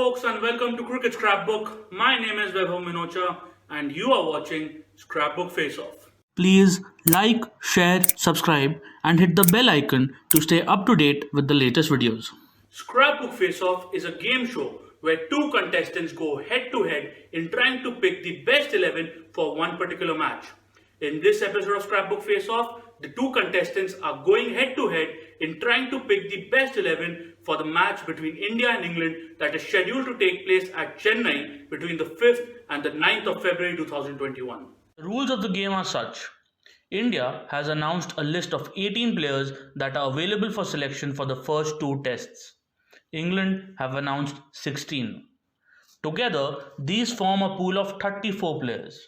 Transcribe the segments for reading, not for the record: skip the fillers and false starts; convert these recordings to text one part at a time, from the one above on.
folks, and welcome to Cricket Scrapbook. My name is Vaibhav Minocha, and you are watching Scrapbook Face Off. Please like, share, subscribe, and hit the bell icon to stay up to date with the latest videos. Scrapbook Face Off is a game show where two contestants go head to head in trying to pick the best 11 for one particular match. In this episode of Scrapbook Face Off, the two contestants are going head to head in trying to pick the best 11 for the match between India and England that is scheduled to take place at Chennai between the 5th and the 9th of February 2021. The rules of the game are such. India has announced a list of 18 players that are available for selection for the first two tests. England have announced 16. Together, these form a pool of 34 players.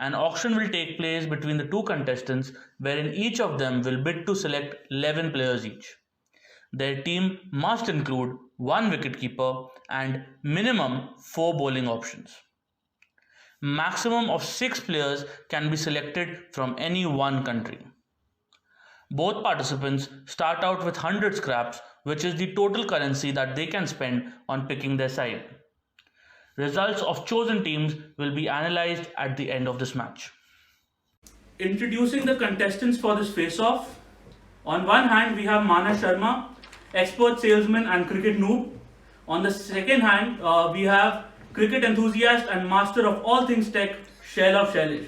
An auction will take place between the two contestants wherein each of them will bid to select 11 players each. Their team must include one wicketkeeper and minimum 4 bowling options. Maximum of 6 players can be selected from any one country. Both participants start out with 100 scraps, which is the total currency that they can spend on picking their side. Results of chosen teams will be analysed at the end of this match. Introducing the contestants for this face-off. On one hand, we have Manas Sharma, expert salesman and cricket noob. On the second hand, we have cricket enthusiast and master of all things tech, Shailabh Shailesh.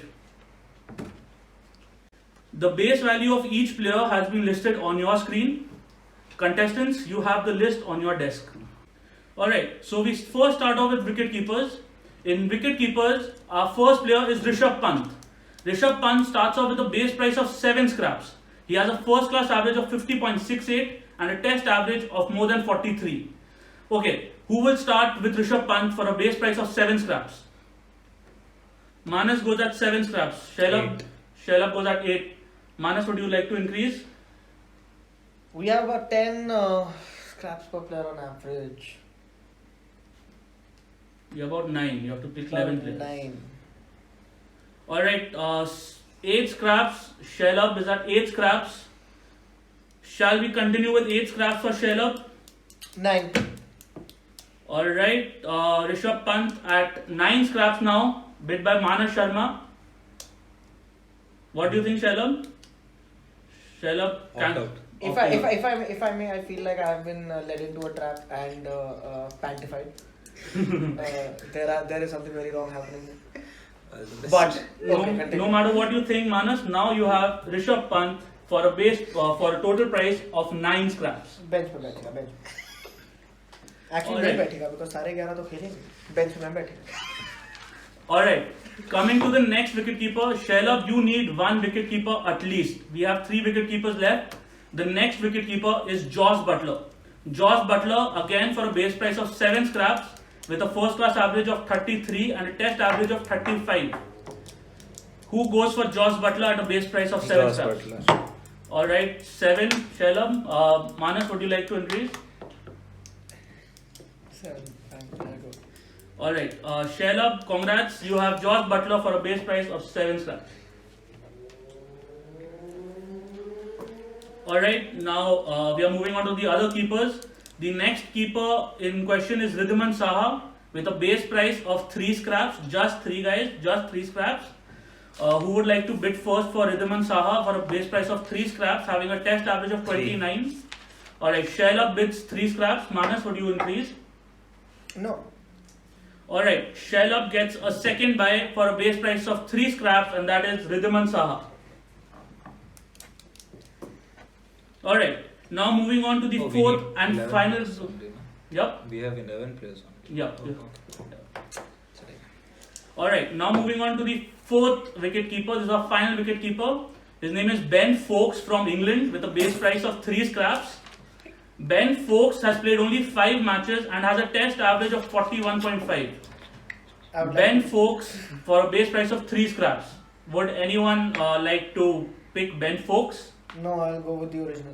The base value of each player has been listed on your screen. Contestants, you have the list on your desk. Alright, so we first start off with wicket keepers. In wicket keepers, our first player is Rishabh Pant. Rishabh Pant starts off with a base price of 7 scraps. He has a first class average of 50.68 and a test average of more than 43. Okay, who will start with Rishabh Pant for a base price of 7 scraps? Manas goes at 7 scraps. Shailabh goes at 8. Manas, would you like to increase? We have about 10 scraps per player on average. You're about 9. You have to pick 11 players. 9. Alright, 8 scraps. Shailabh is at 8 scraps. Shall we continue with 8 scraps for Shailabh? 9. Alright, Rishabh Pant at 9 scraps now, bid by Manas Sharma. What do you think, Shailabh? Shailabh can. If I may, I feel like I have been led into a trap and pantified. There is something very wrong happening. But no matter what you think, Manas, now you have Rishabh Pant for a total price of 9 scraps. Bench पे बैठेगा bench. Actually नहीं बैठेगा because सारे 11 तो खेलेंगे. Bench पे बैठेगा. Alright, coming to the next wicketkeeper, Shailabh, you need one wicketkeeper at least. We have 3 wicketkeepers left. The next wicketkeeper is Jos Buttler. Jos Buttler again for a base price of 7 scraps with a first class average of 33 and a test average of 35. Who goes for Jos Buttler at a base price of 7 scraps? Alright, 7, Shailabh. Manas, would you like to increase? 7. Alright, Shailabh, congrats. You have Jos Buttler for a base price of 7 scraps. Alright, now we are moving on to the other keepers. The next keeper in question is Ridhiman Saha with a base price of 3 scraps. Just 3 guys, just 3 scraps. Who would like to bid first for Ridhiman Saha for a base price of 3 scraps having a test average of 29? Alright, Shailabh bids 3 scraps. Manas, would you increase? No. Alright, Shailabh gets a second buy for a base price of 3 scraps and that is Ridhiman Saha. Alright, now moving on to the fourth and final. Yep. We have 11 players on it. Yep. Alright, now moving on to the fourth wicket keeper. This is our final wicket keeper. His name is Ben Foakes from England with a base price of 3 scraps. Ben Foakes has played only 5 matches and has a test average of 41.5. Ben Foakes for a base price of 3 scraps. Would anyone like to pick Ben Foakes? No, I'll go with the original.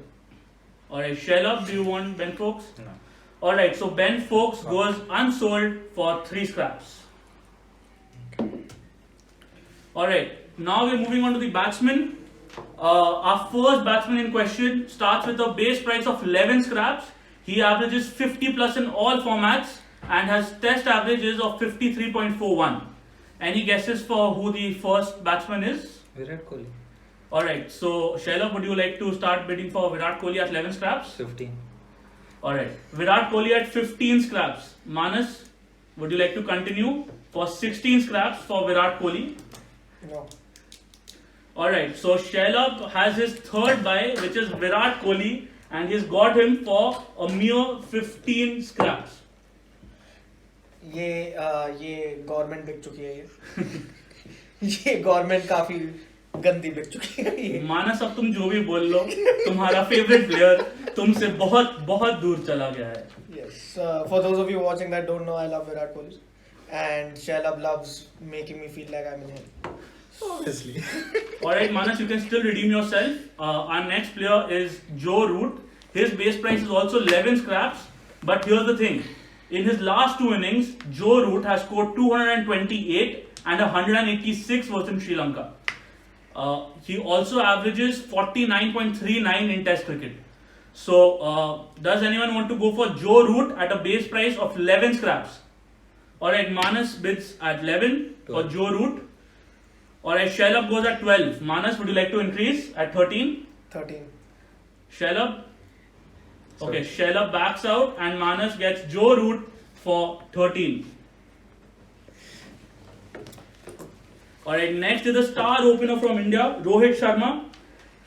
Alright, Shailabh, do you want Ben Foakes? No. Alright, so Ben Foakes goes unsold for 3 scraps. Alright, now we're moving on to the batsmen. Our first batsman in question starts with a base price of 11 scraps. He averages 50 plus in all formats and has test averages of 53.41. Any guesses for who the first batsman is? Virat Kohli. Alright, so Shailab, would you like to start bidding for Virat Kohli at 11 scraps? 15. Alright, Virat Kohli at 15 scraps. Manas, would you like to continue for 16 scraps for Virat Kohli? No. Alright, so Shailab has his third buy, which is Virat Kohli, and he's got him for a mere 15 scraps. ये government बिक चुकी है ये government काफी गंदी बिक चुकी है ये। मानस, अब तुम जो भी बोल लो, तुम्हारा फेवरेट प्लेयर तुमसे बहुत बहुत दूर चला गया है। Yes, for those of you watching that don't know, I love Virat Kohli, and Shailab loves making me feel like I'm in hell. Obviously. Alright, Manas, you can still redeem yourself. Our next player is Joe Root. His base price is also 11 scraps, but here's the thing. In his last two innings, Joe Root has scored 228 and 186 versus Sri Lanka. He also averages 49.39 in Test cricket. So, does anyone want to go for Joe Root at a base price of 11 scraps? Alright, Manas bids at 11 for Joe Root. Alright, Shailab goes at 12. Manas, would you like to increase at 13? 13. Shailab? Okay, Shailab backs out and Manas gets Joe Root for 13. Alright, next is the star opener from India, Rohit Sharma.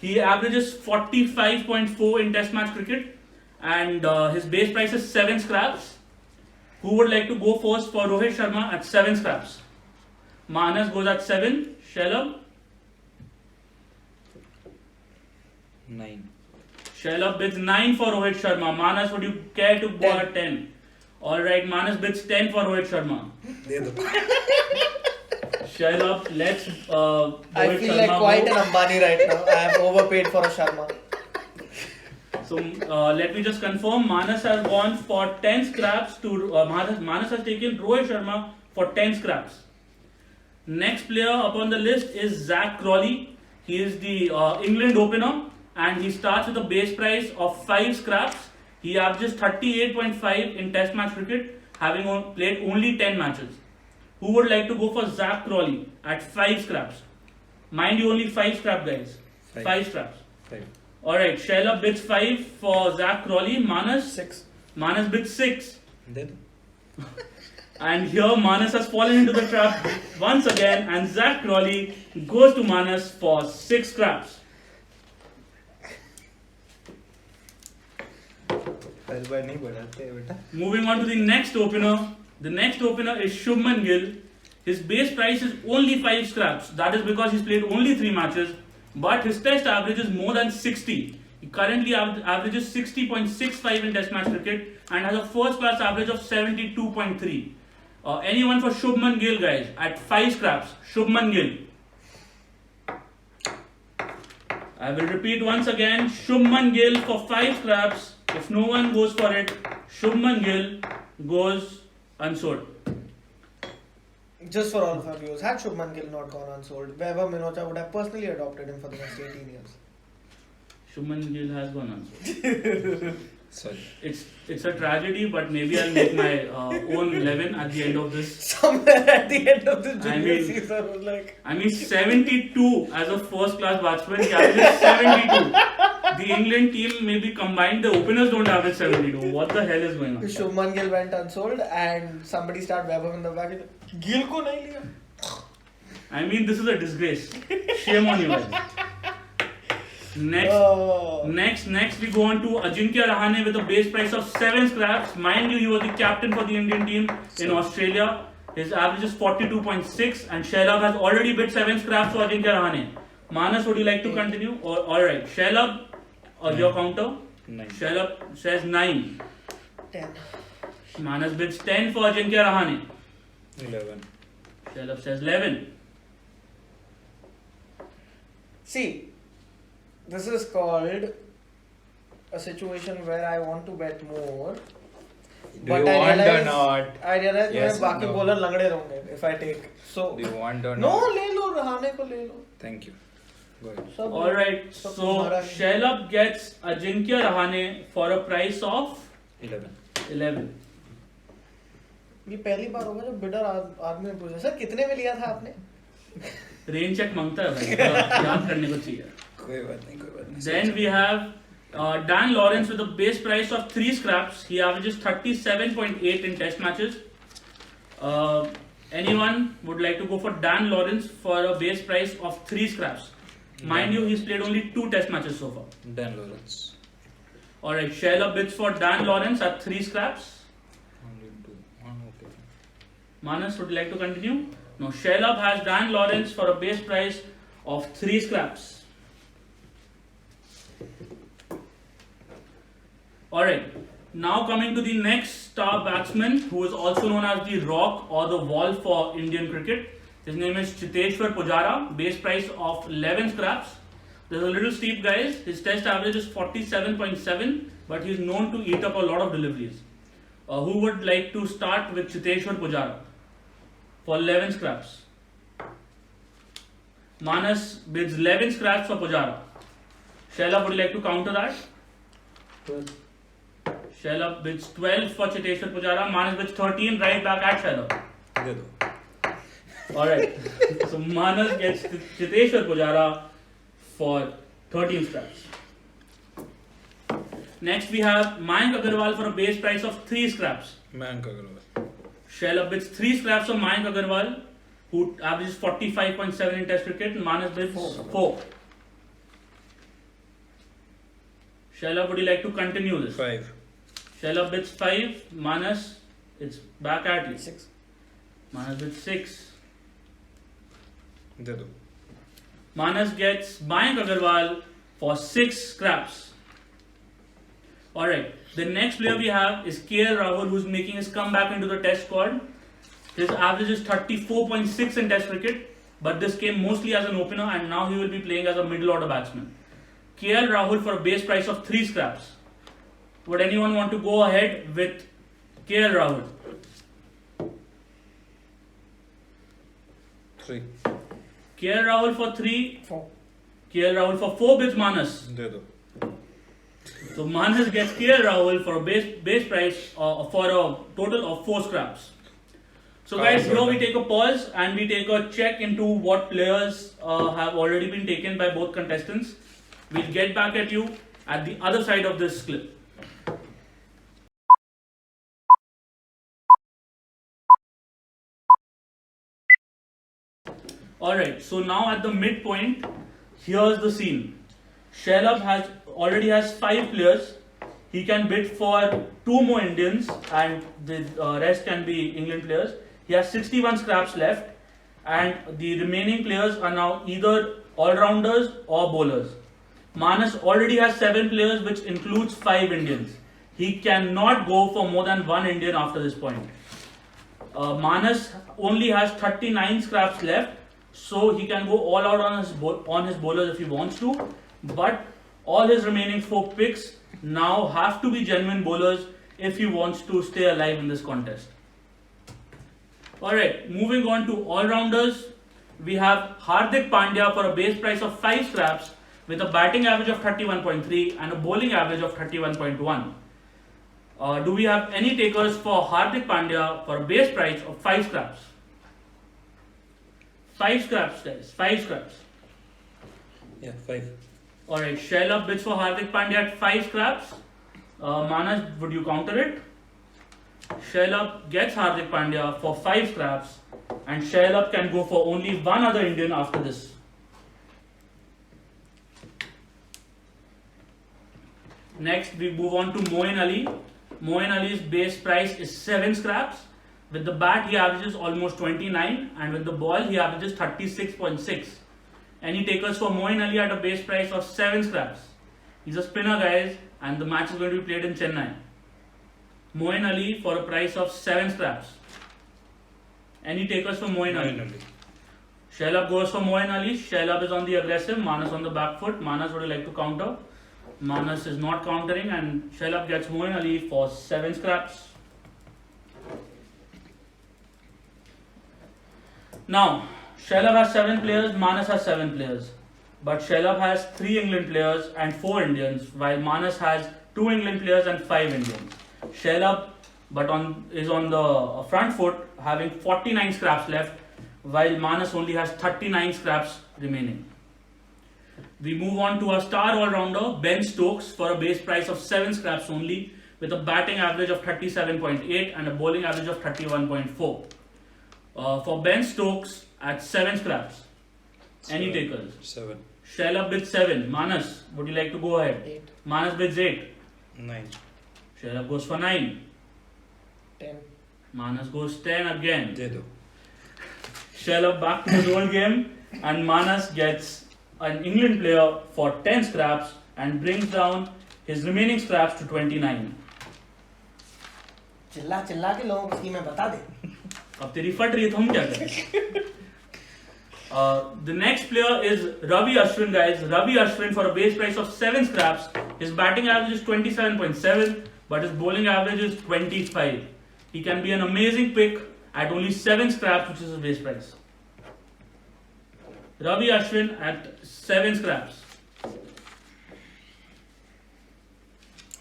He averages 45.4 in Test match cricket and his base price is 7 scraps. Who would like to go first for Rohit Sharma at 7 scraps? Manas goes at 7. Shailab? 9. Shailab bids 9 for Rohit Sharma. Manas, would you care to go at 10? Alright, Manas bids 10 for Rohit Sharma. Shailab, let's I feel like quite an Ambani right now. I have overpaid for a Sharma. So let me just confirm. Manas has gone for 10 scraps to Manas has taken Rohit Sharma for 10 scraps. Next player upon the list is Zach Crawley. He is the England opener and he starts with a base price of 5 scraps. He averages 38.5 in Test match cricket, having played only 10 matches. Who would like to go for Zach Crawley at 5 scraps? Mind you, only 5 scrap guys. 5 scraps. 5. Alright, Shailab bids 5 for Zach Crawley. Manas? 6. Manas bids 6. Then? And here Manas has fallen into the trap once again and Zach Crawley goes to Manas for 6 scraps. Moving on to the next opener. The next opener is Shubman Gill. His base price is only 5 scraps. That is because he's played only 3 matches. But his test average is more than 60. He currently averages 60.65 in Test match cricket and has a first class average of 72.3. Anyone for Shubman Gill, guys, at 5 scraps? Shubman Gill. I will repeat once again. Shubman Gill for 5 scraps. If no one goes for it, Shubman Gill goes unsold. Just for all of our viewers, had Shubman Gill not gone unsold, Vaibhav Minocha would have personally adopted him for the next 18 years. Shubman Gill has gone unsold. Sorry. It's a tragedy, but maybe I'll make my own 11 at the end of this. Somewhere at the end of the junior season was like... I mean 72 as a first class batsman, he averages 72. The England team maybe combined, the openers don't average 72. What the hell is going on? Shubman Gill went unsold and somebody started Vaibhav in the back. Gill ko nahi liya. I mean, this is a disgrace. Shame on you guys. Next we go on to Ajinkya Rahane with a base price of 7 scraps. Mind you, he was the captain for the Indian team in Australia. His average is 42.6 and Shailab has already bid 7 scraps for Ajinkya Rahane. Manas, would you like to continue? Alright, Shailab, your counter? 9. Shailab says 9. 10. Manas bids 10 for Ajinkya Rahane. 11. Shailab says 11. See, this is called a situation where I want to bet more. Do you want or not? I realize Yes मैं or बाकी no? bowler लंगड़े रहूंगे if I take. So Do you want or no, not? ले लो रहाने को ले लो. Thank you. Go ahead. सब Alright, सब so तुम्हारा ही. Shailab gets Ajinkya Rahane for a price of 11. 11. ये पहली बार होगा जब बिडर आदमी ने पूछा सर कितने में लिया था आपने? रेंज चेक मांगता है भाई, याद करने को चाहिए. कोई बात नहीं. Then we have Dan Lawrence with a base price of 3 scraps. He averages 37.8 in test matches. Anyone would like to go for Dan Lawrence for a base price of 3 scraps? Mind you, he's played only 2 test matches so far. Dan Lawrence. Alright, Shaila bids for Dan Lawrence at 3 scraps. Only 2. Okay. Manas, would you like to continue? No, Shailab has Dan Lawrence for a base price of 3 scraps. Alright, now coming to the next star batsman who is also known as the rock or the wall for Indian cricket. His name is Cheteshwar Pujara, base price of 11 scraps. This is a little steep, guys. His test average is 47.7, but he is known to eat up a lot of deliveries. Who would like to start with Cheteshwar Pujara for 11 scraps? Manas bids 11 scraps for Pujara. Shaila, would you like to counter that? 12. Shaila bids 12 for Cheteshwar Pujara. Manas bids 13 right back at Shaila. दे दो. Alright. So Manas gets Cheteshwar Pujara for 13 scraps. Next we have Mayank Agarwal for a base price of 3 scraps. Mayank Agarwal. Shaila bids 3 scraps of Mayank Agarwal, who averages 45.7 in test cricket, and Manas bids 4. Shaila, would you like to continue this? 5. Shaila bids 5, Manas, it's back at you. 6. Manas bids 6. दे दो. Manas gets Mayank Agarwal for 6 scraps. Alright, the next player we have is KL Rahul, who's making his comeback into the test squad. His average is 34.6 in test cricket, but this came mostly as an opener and now he will be playing as a middle order batsman. KL Rahul for a base price of 3 scraps. Would anyone want to go ahead with KL Rahul? 3. KL Rahul for 3, 4. KL Rahul for 4 bids Manas. दे दो. So Manas gets KL Rahul for a base price for a total of 4 scraps. So guys, here we take a pause and we take a check into what players have already been taken by both contestants. We'll get back at you at the other side of this clip. Alright, so now at the midpoint, here's the scene. Shailab already has 5 players. He can bid for 2 more Indians and the rest can be England players. He has 61 scraps left and the remaining players are now either all-rounders or bowlers. Manas already has 7 players, which includes 5 Indians. He cannot go for more than 1 Indian after this point. Manas only has 39 scraps left, so he can go all out on his bowlers if he wants to. But all his remaining 4 picks now have to be genuine bowlers if he wants to stay alive in this contest. Alright, moving on to all-rounders. We have Hardik Pandya for a base price of 5 scraps with a batting average of 31.3 and a bowling average of 31.1. Do we have any takers for Hardik Pandya for a base price of 5 scraps? 5 scraps, guys. 5 scraps. Yeah, 5. Alright, Shailab bids for Hardik Pandya at 5 scraps. Manas, would you counter it? Shailab gets Hardik Pandya for 5 scraps and Shailab can go for only 1 other Indian after this. Next, we move on to Moeen Ali. Moeen Ali's base price is 7 scraps. With the bat, he averages almost 29, and with the ball, he averages 36.6. Any takers for Moeen Ali at a base price of 7 scraps? He's a spinner, guys, and the match is going to be played in Chennai. Moeen Ali for a price of 7 scraps. Any takers for Moeen Ali? Shailab goes for Moeen Ali. Shailab is on the aggressive, Manas on the back foot. Manas, would you like to counter? Manas is not countering and Shailab gets Moeen Ali for 7 scraps. Now, Shailab has 7 players, Manas has 7 players. But Shailab has 3 England players and 4 Indians, while Manas has 2 England players and 5 Indians. Shailab but is on the front foot, having 49 scraps left, while Manas only has 39 scraps remaining. We move on to our star all-rounder Ben Stokes for a base price of 7 scraps only, with a batting average of 37.8 and a bowling average of 31.4. For Ben Stokes at 7 scraps, any takers? 7. Shailab bids 7. Manas, would you like to go ahead? 8, Manas bids 8. 9. Shailab goes for 9. 10. Manas goes 10 again. दे दो. Shailab back to his old game, and Manas gets an England player for 10 scraps and brings down his remaining scraps to 29. चिल्ला चिल्ला के लोगों को स्कीमें बता दे. अब तेरी फट रही है तो हम क्या करें? The next player is Ravi Ashwin, guys. Ravi Ashwin for a base price of 7 scraps. His batting average is 27.7, but his bowling average is 25. He can be an amazing pick at only 7 scraps, which is his base price. Ravi Ashwin at 7 scraps.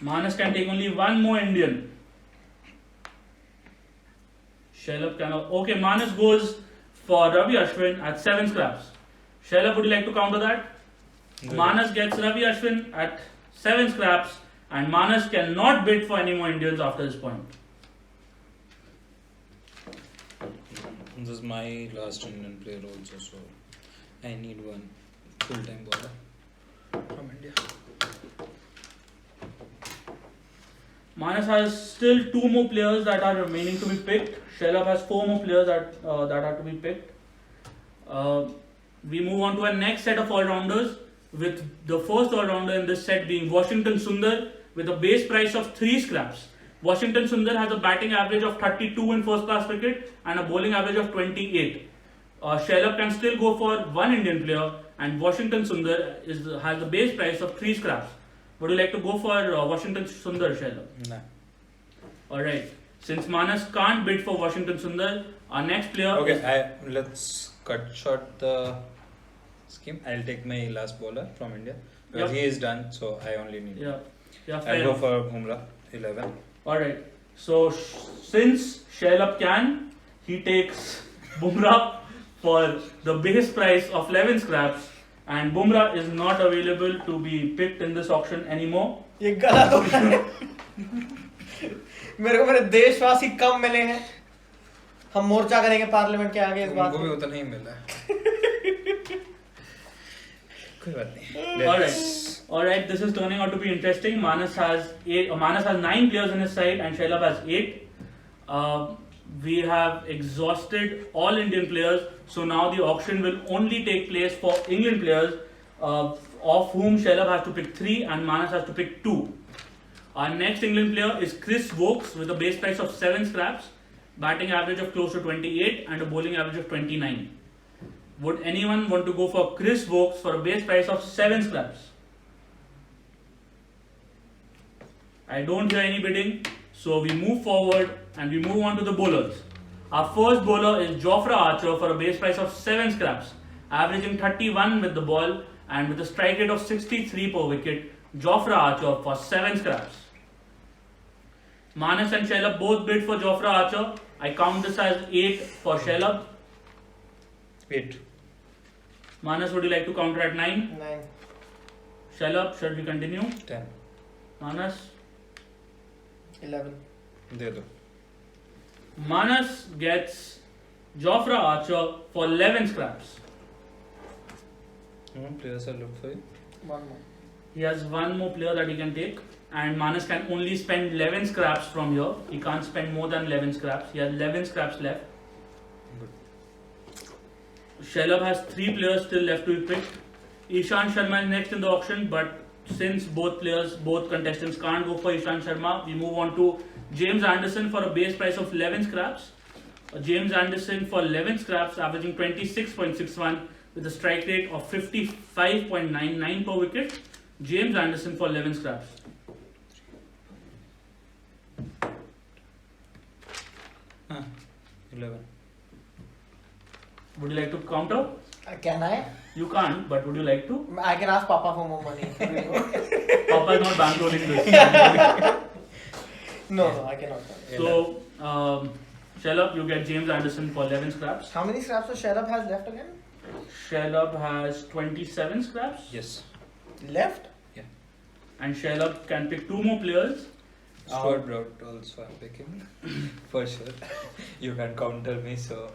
Manas can take only one more Indian. Shailab can. Okay, Manas goes for Ravi Ashwin at 7 scraps. Shailab, would you like to counter that? No. Manas gets Ravi Ashwin at 7 scraps, and Manas cannot bid for any more Indians after this point. This is my last Indian player also, so I need one full-time bowler from India. Manas has still 2 more players that are remaining to be picked. Shailab has 4 more players that are to be picked. We move on to our next set of all-rounders, with the first all-rounder in this set being Washington Sundar with a base price of 3 scraps. Washington Sundar has a batting average of 32 in first-class cricket and a bowling average of 28. Shailab can still go for one Indian player, and Washington Sundar has the base price of 3 scraps. Would you like to go for Washington Sundar, Shailab? Nah. Alright. Since Manas can't bid for Washington Sundar, our next player is... Okay, let's cut short the scheme. I'll take my last bowler from India. Because Yep. he is done, so I only need. Yeah, fair I'll go enough. for Bumrah, 11. Alright. So, since Shailab can, he takes Bumrah for the base price of 11 scraps, and Bumrah is not available to be picked in this auction anymore. ये गलत हो गया है. मेरे को मेरे देशवासी कम मिले हैं. हम मोर्चा करेंगे पार्लियामेंट के आगे इस बात उनको भी पे. उतना ही मिला है. कोई बात नहीं. Alright, this is turning out to be interesting. Manas has 9 players in his side and Shailab has 8. We have exhausted all Indian players, so now the auction will only take place for England players, of whom Shailab has to pick 3 and Manas has to pick 2. Our next England player is Chris Woakes with a base price of 7 scraps, batting average of close to 28 and a bowling average of 29. Would anyone want to go for Chris Woakes for a base price of 7 scraps? I don't hear any bidding, so we move forward and we move on to the bowlers. Our first bowler is Jofra Archer for a base price of 7 scraps, averaging 31 with the ball and with a strike rate of 63 per wicket. Jofra Archer for 7 scraps. Manas and Shailab both bid for Jofra Archer. I count this as 8 for Shailab. 8. Manas, would you like to counter at 9? 9. Shailab, should we continue? 10. Manas? 11. दे दो. Manas gets Jofra Archer for 11 scraps. Players are left for you. 1 more. He has one more player that he can take, and Manas can only spend 11 scraps from here. He can't spend more than 11 scraps. He has 11 scraps left. Shailab has 3 players still left to be picked. Ishant Sharma is next in the auction, but since both contestants can't go for Ishant Sharma, we move on to James Anderson for a base price of 11 scraps. James Anderson for 11 scraps, averaging 26.61 with a strike rate of 55.99 per wicket. James Anderson for 11 scraps. Huh. 11. Would you like to counter? Can I? You can't, but would you like to? I can ask Papa for more money. Papa is not bankrolling this. No, I cannot. So, Shellup, you get James Anderson for 11 scraps. How many scraps does Shellup has left again? Shellup has 27 scraps. Yes. Left? And Shellup can pick 2 more players. Stuart Broad also I'm picking. For sure. You can counter me, so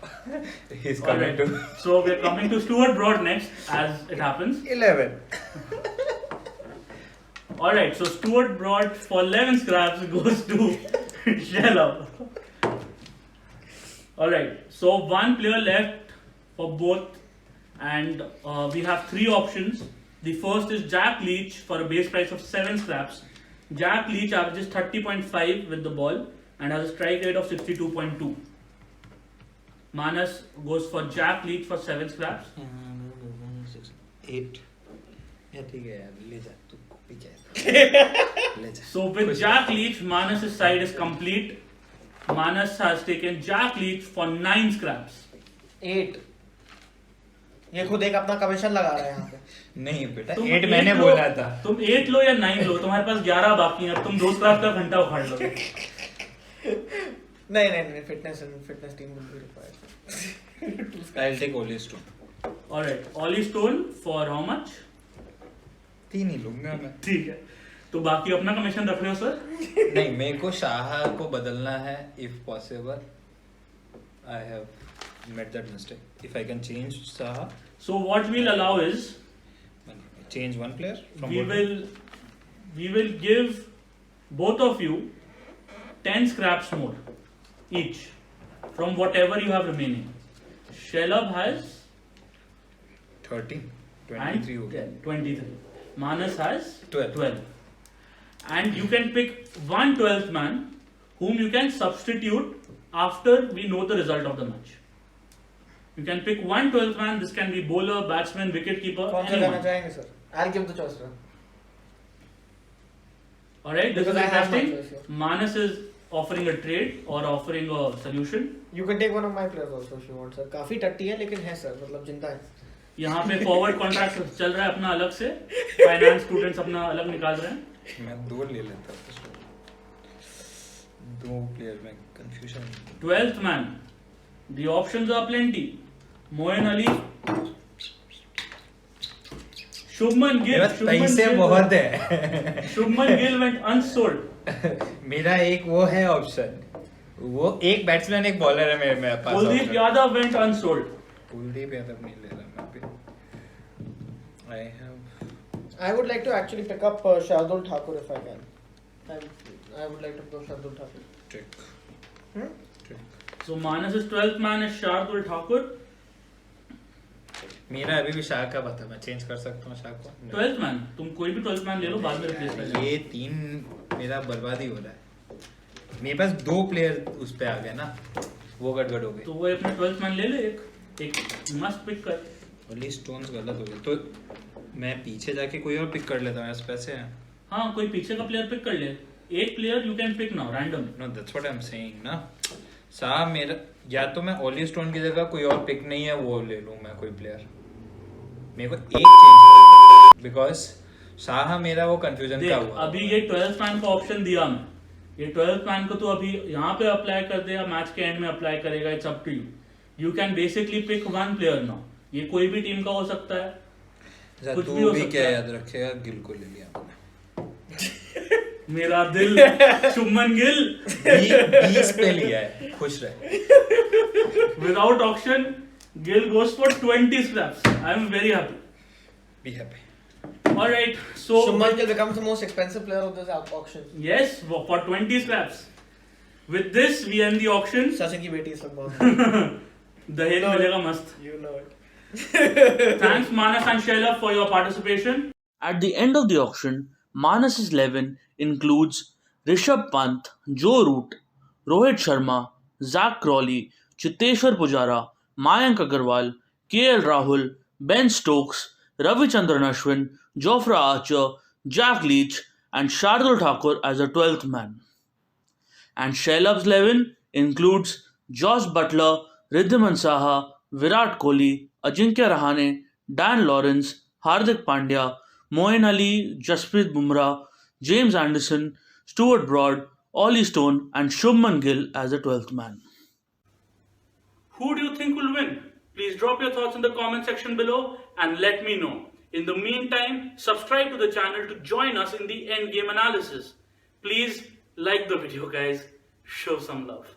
he's coming Alright. to... So we're coming to Stuart Broad next, as it happens. 11. Alright, so Stuart Broad for 11 scraps goes to Shellup. Alright, so 1 player left for both, and we have 3 options. The first is Jack Leach for a base price of 7 scraps. Jack Leach averages 30.5 with the ball and has a strike rate of 62.2. Manas goes for Jack Leach for 7 scraps. 8. Yeah, ठीक है यार, ले जा, तू copy चाहिए। ले जा। So with Jack Leach, Manas's side is complete. Manas has taken Jack Leach for 9 scraps. 8. ये खुद एक अपना कमीशन लगा रहा है यहाँ पे। नहीं बेटा, तुम 8 मैंने लो, बोला था। तुम 8 लो या 9 लो, तुम्हारे पास 11 बाकी हैं, अब तुम 2 स्क्रैप का घंटा उखाड़ लोगे। नहीं, fitness team will be required. I'll take Oli Stone. Alright, Ollie Stone for how much? 3 ही लूंगा मैं। ठीक है, तो बाकी अपना कमीशन रख रहे हो सर? नहीं, मेरे को शाह को बदलना है if possible. I have made that mistake. If I can change Saha, So what we'll allow is change one player from we both. will give both of you 10 scraps more each from whatever you have remaining. Shellup has 30, and 23 हो गया। 23. Manas has 12. And you can pick 1 12th man whom you can substitute after we know the result of the match. You can pick 1 12th man. This can be bowler, batsman, wicket keeper, कौन सा करना anyone. चाहेंगे sir? I'll give the choice sir. Alright, this Because is I have my interesting. choice, yeah. Manas is offering a trade or offering a solution. You can take one of my players also if you want sir. काफी टट्टी है लेकिन है sir, मतलब जिंदा है। यहाँ पे फॉरवर्ड कॉन्ट्रैक्ट चल रहा है अपना अलग से, फाइनेंस स्टूडेंट्स अपना अलग निकाल रहे हैं। मैं 2 ले लेता हूँ। 2 प्लेयर में confusion. 12th man, the options are plenty. Moeen Ali, Shubman Gill. पैसे बहुत है। Shubman Gill went unsold. मेरा एक वो है ऑप्शन, वो एक बैट्समैन एक बॉलर है मेरे पास। Kuldeep Yadav went unsold. Kuldeep Yadav नहीं ले रहा मैं भी। I would like to actually pick up Shardul Thakur if I can. I would like to pick up Shardul Thakur. Trick. Hmm? So Manas's 12th man is Shardul Thakur. मेरा अभी भी शाह का पता, मैं चेंज कर सकता हूँ शाह को। 12th man, तुम कोई भी 12th man ले लो, बाद में रिप्लेस कर लो। ये 3 मेरा बर्बादी हो रहा है। मेरे पास 2 प्लेयर उस पे आ गए ना, वो गड़बड़ हो गई। तो वो अपने 12th man ले ले, एक मस्त पिक कर। ओनली स्टोन्स गलत हो गए, तो मैं पीछे जाके कोई और पिक कर लेता हूँ। पैसे हैं। हाँ, कोई पीछे का प्लेयर पिक कर ले। एक player you can pick now random. No that's what I am saying ना। साहब मेरा, या तो मैं ओली स्टोन की जगह कोई और पिक नहीं है वो ले लूँ मैं कोई प्लेयर। मेरे को एक चेंज करना है बिकॉज शाह मेरा वो कंफ्यूजन का हुआ। अभी ये 12th मैन का ऑप्शन दिया मैं, ये 12th मैन को तो अभी यहाँ पे अप्लाई कर दे या मैच के एंड में अप्लाई करेगा, it's up to you. You can basically pick 1 player now. ये कोई भी टीम का हो सकता है, कुछ भी हो सकता क्या है। याद रखेगा, गिल को ले लिया मैंने। मेरा दिल शुभमन गिल 20 पे लिया है, खुश रहे। Without auction Gill goes for 20 scraps. I am very happy. Be happy. All right, so Shubman Gill becomes the most expensive player of this auction. yes, for 20 scraps. With this, we end the auction. Sachin की बेटी इस वक्त बहुत दहेज मिलेगा मस्त. You know it. Thanks Manas and Shellup for your participation. At the end of the auction, Manas's 11 includes Rishabh Pant, Joe Root, Rohit Sharma, Zach Crawley, Chiteshwar Pujara, Mayank Agarwal, KL Rahul, Ben Stokes, Ravichandran Ashwin, Jofra Archer, Jack Leach, and Shardul Thakur as a 12th man. And Shellup's 11 includes Josh Butler, Riddhiman Saha, Virat Kohli, Ajinkya Rahane, Dan Lawrence, Hardik Pandya, Moeen Ali, Jasprit Bumrah, James Anderson, Stuart Broad, Ollie Stone and Shubman Gill as the 12th man. Who do you think will win? Please drop your thoughts in the comment section below and let me know. In the meantime, subscribe to the channel to join us in the endgame analysis. Please like the video, guys. Show some love.